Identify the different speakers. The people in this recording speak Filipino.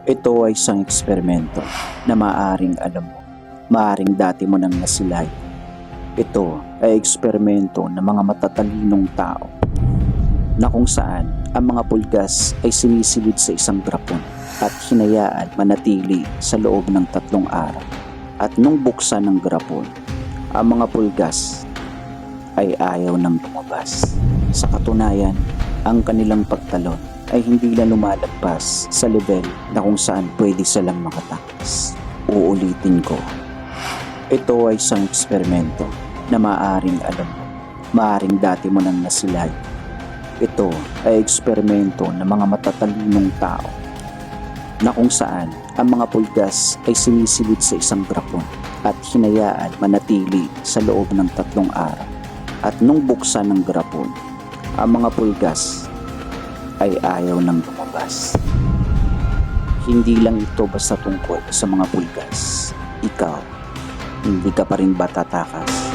Speaker 1: Ito ay isang eksperimento na maaaring alam mo, maaaring dati mo nang nasilay. Ito ay eksperimento ng mga matatalinong tao na kung saan ang mga pulgas ay sinisilid sa isang grapon at hinayaan manatili sa loob ng 3 araw. At nung buksan ng grapon, ang mga pulgas ay ayaw nang lumabas. Sa katunayan, ang kanilang pagtalon ay hindi na lumalagpas sa level na kung saan pwede silang makatakas. Uulitin ko. Ito ay isang eksperimento na maaaring alam mo, maaaring dati mo nang nasilay. Ito ay eksperimento ng mga matatalinong tao na kung saan ang mga pulgas ay sinisilid sa isang grapon at hinayaan manatili sa loob ng 3 araw. At nung buksan ng grapon, ang mga pulgas ay ayaw nang lumabas. Hindi lang ito basta tungkol sa mga pulgas. Ikaw, hindi ka pa rin ba tatakas?